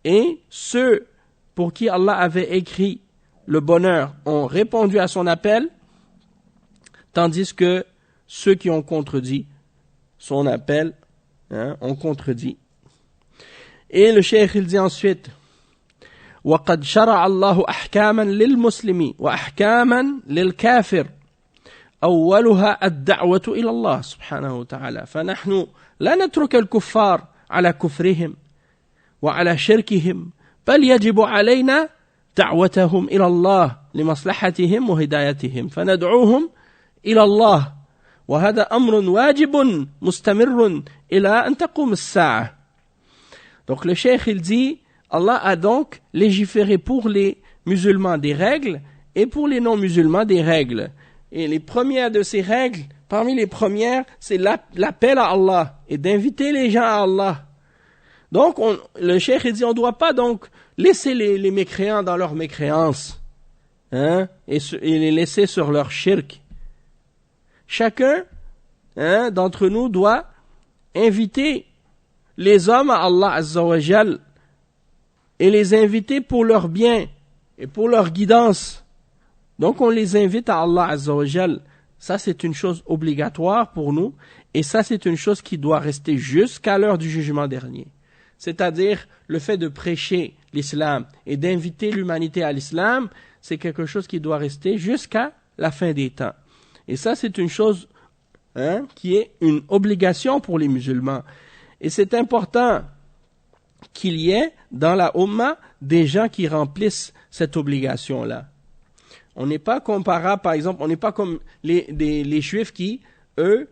Et ceux pour qui Allah avait écrit le bonheur ont répondu à son appel, tandis que ceux qui ont contredit son appel ont contredit. Et le cheikh il dit ensuite وَقَدْ شَرَعَ اللَّهُ أَحْكَامًا لِلْمُسْلِمِ وَأَحْكَامًا لِلْكَافِرِ أولها الدعوة إلى الله سبحانه وتعالى فنحن لا نترك الكفار على كفرهم وعلى شركهم بل يجب علينا دعوتهم إلى الله لمصلحتهم وهدايتهم فندعوهم إلى الله وهذا أمر واجب مستمر إلى أن تقوم الساعة. Donc le cheikh il dit Allah a donc légiféré pour les musulmans des règles et pour les non-musulmans des règles. Et les premières de ces règles, parmi les premières, c'est l'appel à Allah et d'inviter les gens à Allah. Donc, le cheikh dit, on ne doit pas donc laisser les mécréants dans leur mécréance, et les laisser sur leur shirk. Chacun d'entre nous doit inviter les hommes à Allah Azza wa Jal et les inviter pour leur bien et pour leur guidance. Donc on les invite à Allah Azza wa Jal. Ça c'est une chose obligatoire pour nous et ça c'est une chose qui doit rester jusqu'à l'heure du jugement dernier. C'est-à-dire le fait de prêcher l'islam et d'inviter l'humanité à l'islam, c'est quelque chose qui doit rester jusqu'à la fin des temps. Et ça c'est une chose qui est une obligation pour les musulmans. Et c'est important qu'il y ait dans la Ummah des gens qui remplissent cette obligation-là. On n'est pas comparable, par exemple, on n'est pas comme les Juifs qui, eux,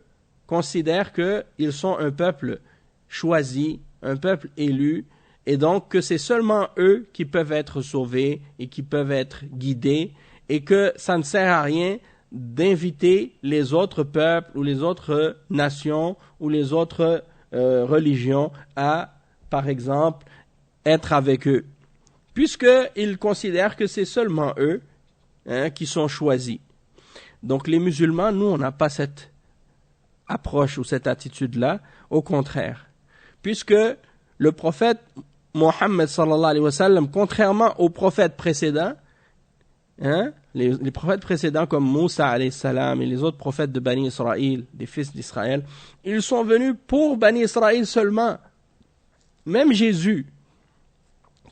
considèrent qu'ils sont un peuple choisi, un peuple élu, et donc que c'est seulement eux qui peuvent être sauvés et qui peuvent être guidés, et que ça ne sert à rien d'inviter les autres peuples ou les autres nations ou les autres religions à, par exemple, être avec eux, puisqu'ils considèrent que c'est seulement eux qui sont choisis. Donc les musulmans, nous, on n'a pas cette approche ou cette attitude-là, au contraire. Puisque le prophète Mohammed sallallahu alayhi wa sallam, contrairement aux prophètes précédents, les prophètes précédents comme Moussa alayhi salam et les autres prophètes de Bani Israël, des fils d'Israël, ils sont venus pour Bani Israël seulement. Même Jésus,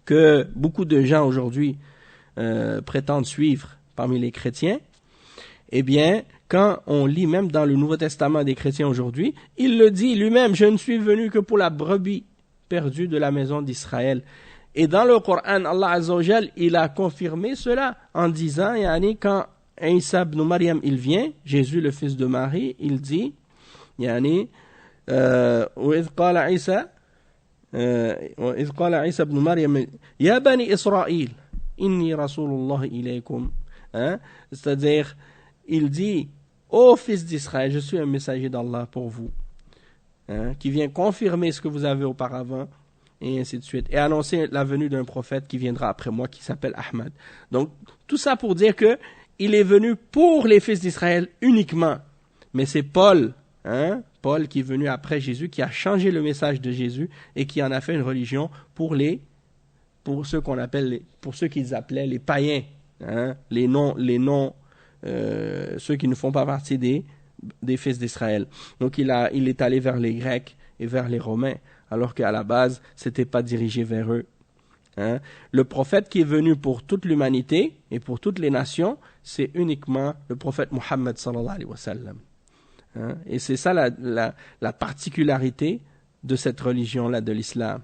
que beaucoup de gens aujourd'hui prétendent suivre parmi les chrétiens, eh bien, quand on lit même dans le Nouveau Testament des chrétiens aujourd'hui, il le dit lui-même, je ne suis venu que pour la brebis perdue de la maison d'Israël. Et dans le Coran, Allah Azza wa Jal, il a confirmé cela en disant, quand Isa ibn Maryam, il vient, Jésus le fils de Marie, il dit, وإذ قال عيسى ابن مريم يا بني إسرائيل إني رسول الله إليكم. C'est-à-dire, il dit, ô fils d'Israël, je suis un messager d'Allah pour vous, qui vient confirmer ce que vous avez auparavant, et ainsi de suite, et annoncer la venue d'un prophète qui viendra après moi, qui s'appelle Ahmad. Donc, tout ça pour dire que il est venu pour les fils d'Israël uniquement. Mais c'est Paul, Paul qui est venu après Jésus, qui a changé le message de Jésus et qui en a fait une religion pour ceux qu'on appelle, pour ceux qu'ils appelaient les païens, les noms, ceux qui ne font pas partie des fils d'Israël. Donc il est allé vers les Grecs et vers les Romains, alors qu'à la base, c'était pas dirigé vers eux. Le prophète qui est venu pour toute l'humanité et pour toutes les nations, c'est uniquement le prophète Muhammad sallallahu alayhi wa sallam. Et c'est ça la particularité de cette religion-là, de l'islam.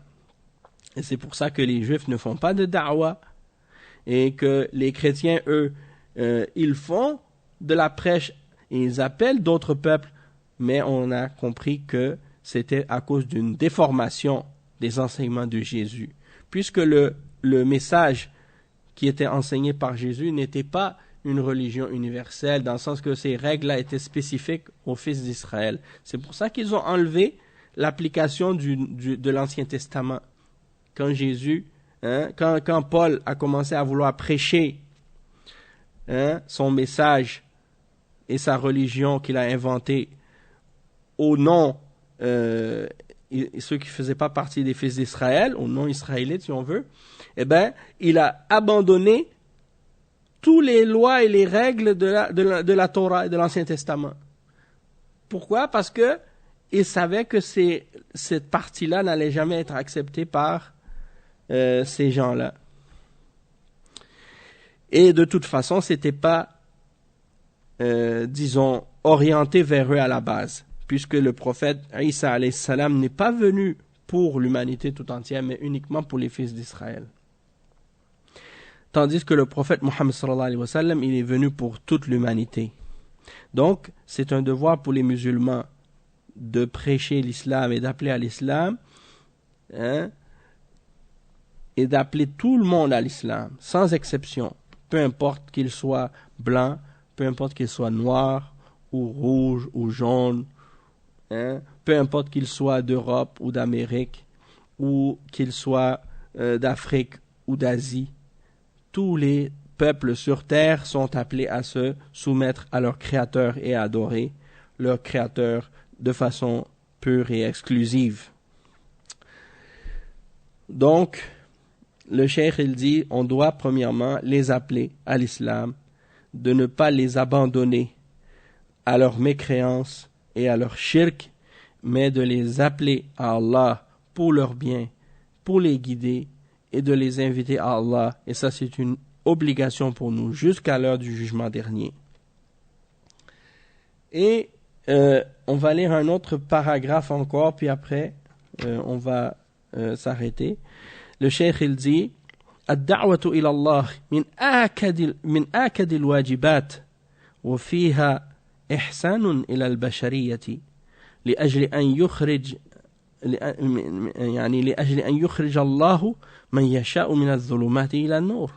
Et c'est pour ça que les juifs ne font pas de da'wa et que les chrétiens, eux, ils font de la prêche et ils appellent d'autres peuples, mais on a compris que c'était à cause d'une déformation des enseignements de Jésus. Puisque le message qui était enseigné par Jésus n'était pas une religion universelle, dans le sens que ces règles-là étaient spécifiques aux fils d'Israël. C'est pour ça qu'ils ont enlevé l'application de l'Ancien Testament. Quand Jésus, quand Paul a commencé à vouloir prêcher son message et sa religion qu'il a inventée au nom ceux qui ne faisaient pas partie des fils d'Israël, au nom israélite si on veut, eh bien, il a abandonné toutes les lois et les règles de la Torah et de l'Ancien Testament. Pourquoi? Parce que il savait que cette partie-là n'allait jamais être acceptée par ces gens-là. Et de toute façon, c'était pas, disons, orienté vers eux à la base, puisque le prophète Isa alayhi salam n'est pas venu pour l'humanité tout entière, mais uniquement pour les fils d'Israël. Tandis que le prophète Muhammad sallallahu alayhi wa sallam, il est venu pour toute l'humanité. Donc, c'est un devoir pour les musulmans de prêcher l'islam et d'appeler à l'islam, et d'appeler tout le monde à l'islam, sans exception, peu importe qu'il soit blanc, peu importe qu'il soit noir, ou rouge, ou jaune, peu importe qu'il soit d'Europe ou d'Amérique, ou qu'il soit d'Afrique ou d'Asie. Tous les peuples sur terre sont appelés à se soumettre à leur Créateur et à adorer leur Créateur de façon pure et exclusive. Donc, le cheikh il dit, on doit premièrement les appeler à l'islam, de ne pas les abandonner à leur mécréance et à leur shirk, mais de les appeler à Allah pour leur bien, pour les guider et de les inviter à Allah. Et ça, c'est une obligation pour nous jusqu'à l'heure du jugement dernier. Et on va lire un autre paragraphe encore, puis après, on va s'arrêter. Le cheikh il dit, الدعوة إلى الله من آكد الواجبات وفيها إحسان إلى البشرية لأجل أن يخرج الله من يشاء من الظلمات إلى النور.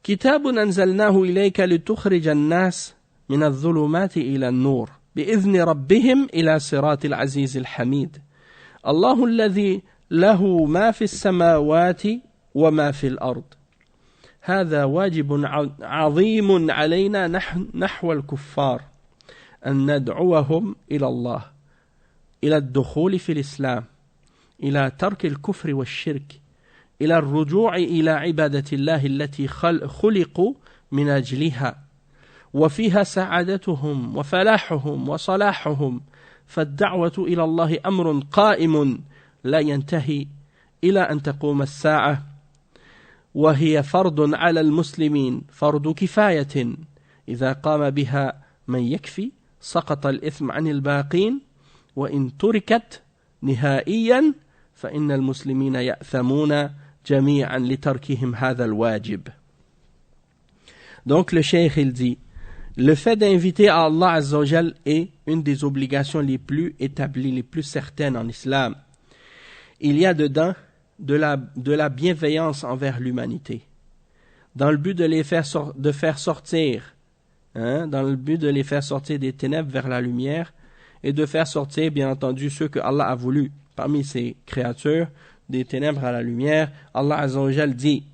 كتاب أنزلناه إليك لتخرج الناس من الظلمات إلى النور بإذن ربهم إلى صراط العزيز الحميد. الله الذي له ما في السماوات وما في الأرض. هذا واجب عظيم علينا نحو الكفار أن ندعوهم إلى الله، إلى الدخول في الإسلام، إلى ترك الكفر والشرك، إلى الرجوع إلى عبادة الله التي خلقوا من أجلها وفيها سعادتهم وفلاحهم وصلاحهم فالدعوة إلى الله أمر قائم لا ينتهي إلى أن تقوم الساعة وهي فرض على المسلمين فرض كفاية إذا قام بها من يكفي سقط الإثم عن الباقين وإن تركت نهائيا فإن المسلمين يأثمون جميعا لتركهم هذا الواجب. Donc le cheikh il dit, le fait d'inviter à Allah Azza wa Jal est une des obligations les plus établies, les plus certaines en islam. Il y a dedans de la bienveillance envers l'humanité, dans le but de les faire sortir, dans le but de les faire sortir des ténèbres vers la lumière et de faire sortir, bien entendu, ceux que Allah a voulu parmi ses créatures des ténèbres à la lumière. Allah Azza wa Jal dit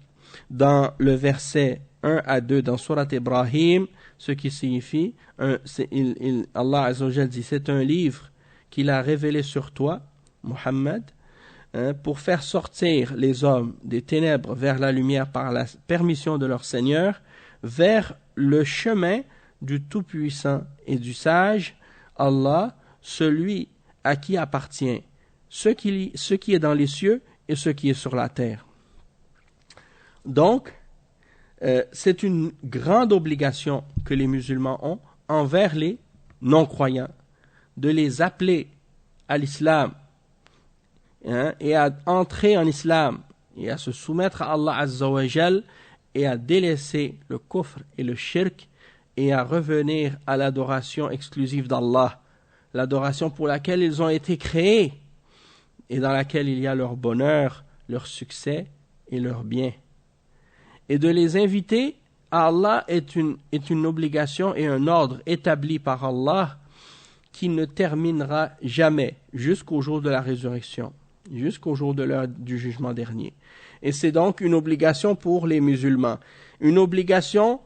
dans le verset 1 à 2 dans Surat Ibrahim, ce qui signifie, Allah Azza wa Jal dit, c'est un livre qu'il a révélé sur toi, Muhammad, pour faire sortir les hommes des ténèbres vers la lumière par la permission de leur Seigneur, vers le chemin du Tout-Puissant et du Sage, Allah, celui à qui appartient ce qui est dans les cieux et ce qui est sur la terre. Donc, c'est une grande obligation que les musulmans ont envers les non-croyants, de les appeler à l'islam, et à entrer en islam, et à se soumettre à Allah Azza wa Jal, et à délaisser le kufr et le shirk, et à revenir à l'adoration exclusive d'Allah, l'adoration pour laquelle ils ont été créés, et dans laquelle il y a leur bonheur, leur succès et leur bien. Et de les inviter à Allah est une obligation et un ordre établi par Allah qui ne terminera jamais jusqu'au jour de la résurrection, jusqu'au jour de l'heure du jugement dernier. Et c'est donc une obligation pour les musulmans, une obligation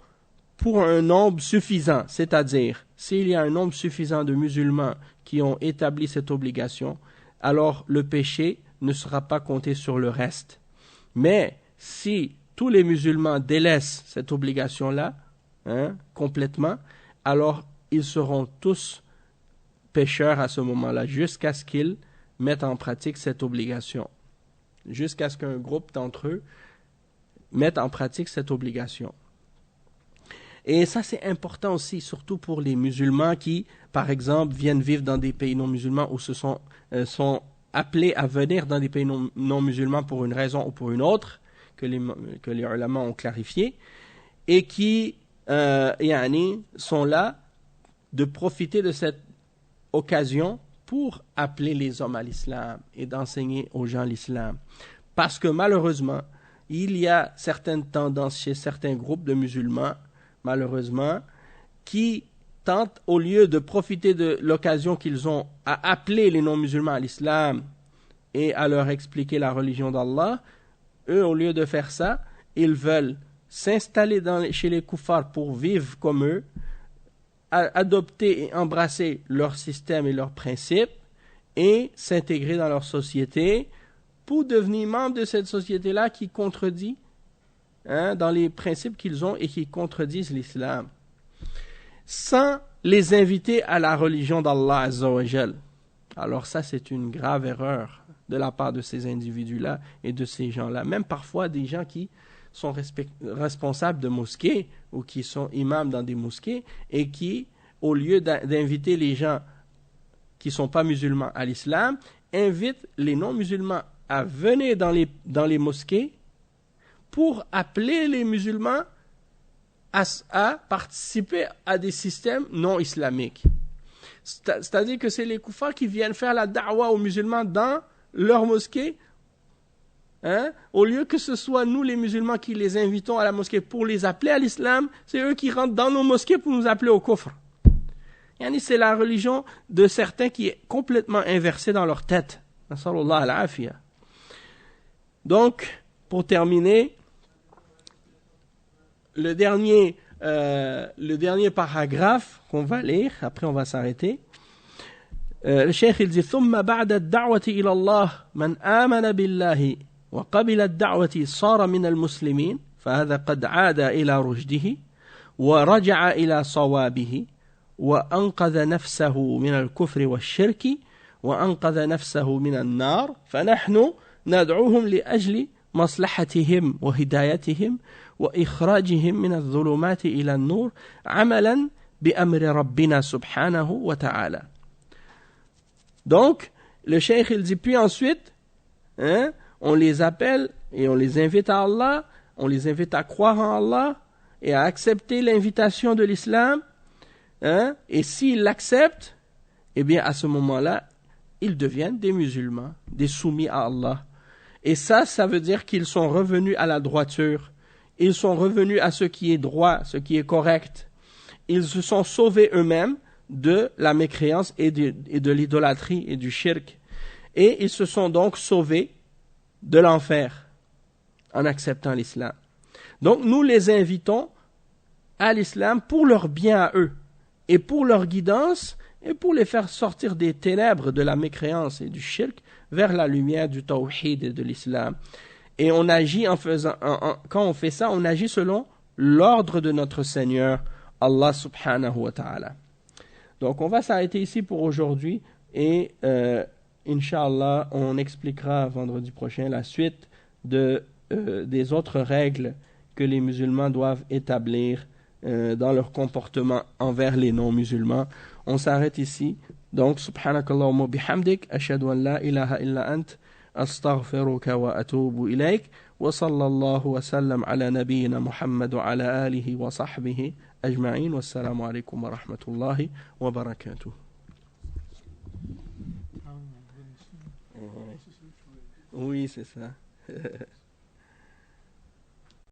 pour un nombre suffisant, c'est-à-dire s'il y a un nombre suffisant de musulmans qui ont établi cette obligation, alors le péché ne sera pas compté sur le reste. Mais si tous les musulmans délaissent cette obligation-là, complètement, alors ils seront tous pécheurs à ce moment-là, jusqu'à ce qu'ils mettent en pratique cette obligation, jusqu'à ce qu'un groupe d'entre eux mette en pratique cette obligation. Et ça, c'est important aussi, surtout pour les musulmans qui, par exemple, viennent vivre dans des pays non musulmans ou sont appelés à venir dans des pays non musulmans pour une raison ou pour une autre, que les ulama ont clarifié, et qui sont là de profiter de cette occasion pour appeler les hommes à l'islam et d'enseigner aux gens l'islam. Parce que malheureusement, il y a certaines tendances chez certains groupes de musulmans, malheureusement, qui tentent, au lieu de profiter de l'occasion qu'ils ont à appeler les non-musulmans à l'islam et à leur expliquer la religion d'Allah, eux, au lieu de faire ça, ils veulent s'installer chez les koufars pour vivre comme eux, adopter et embrasser leur système et leurs principes et s'intégrer dans leur société pour devenir membre de cette société-là qui contredit dans les principes qu'ils ont et qui contredisent l'islam, sans les inviter à la religion d'Allah Azza wa Jal. Alors ça, c'est une grave erreur de la part de ces individus-là et de ces gens-là. Même parfois des gens qui sont responsables de mosquées ou qui sont imams dans des mosquées et qui, au lieu d'inviter les gens qui ne sont pas musulmans à l'islam, invitent les non-musulmans à venir dans les mosquées pour appeler les musulmans à participer à des systèmes non islamiques. C'est-à-dire que c'est les koufars qui viennent faire la da'wa aux musulmans dans leur mosquée, au lieu que ce soit nous les musulmans qui les invitons à la mosquée pour les appeler à l'islam, c'est eux qui rentrent dans nos mosquées pour nous appeler au kufr. C'est la religion de certains qui est complètement inversée dans leur tête. Donc, pour terminer, le dernier paragraphe qu'on va lire, après on va s'arrêter. Le cheikh il dit ثم بعد الدعوة إلى الله من آمن بالله وقبل الدعوة صار من المسلمين فهذا قد عاد إلى رشده ورجع إلى صوابه وأنقذ نفسه من الكفر والشرك وأنقذ نفسه من النار فنحن ندعوهم لأجل مصلحتهم وهدايتهم وإخراجهم من الظلمات إلى النور عملا بأمر ربنا سبحانه وتعالى. Donc, le cheikh il dit puis ensuite, hein, on les appelle et on les invite à Allah, on les invite à croire en Allah et à accepter l'invitation de l'islam, hein, et s'ils l'acceptent, eh bien à ce moment-là, ils deviennent des musulmans, des soumis à Allah. Et ça veut dire qu'ils sont revenus à la droiture, ils sont revenus à ce qui est droit, ce qui est correct. Ils se sont sauvés eux-mêmes de la mécréance et de l'idolâtrie et du shirk. Et ils se sont donc sauvés de l'enfer en acceptant l'islam. Donc nous les invitons à l'islam pour leur bien à eux et pour leur guidance et pour les faire sortir des ténèbres de la mécréance et du shirk vers la lumière du tawhid et de l'islam. Et on agit quand on fait ça, on agit selon l'ordre de notre Seigneur, Allah subhanahu wa ta'ala. Donc on va s'arrêter ici pour aujourd'hui et Inch'Allah, on expliquera vendredi prochain la suite des autres règles que les musulmans doivent établir dans leur comportement envers les non-musulmans. On s'arrête ici. Donc, subhanakallahumma bihamdik, ashhadu an la ilaha illa ant, astaghfiruka wa atubu ilayk, wa sallallahu wa sallam ala nabiyyina Muhammad wa ala alihi wa sahbihi ajma'in, wassalamu alaykum wa rahmatullahi wa barakatuh. Oui, c'est ça.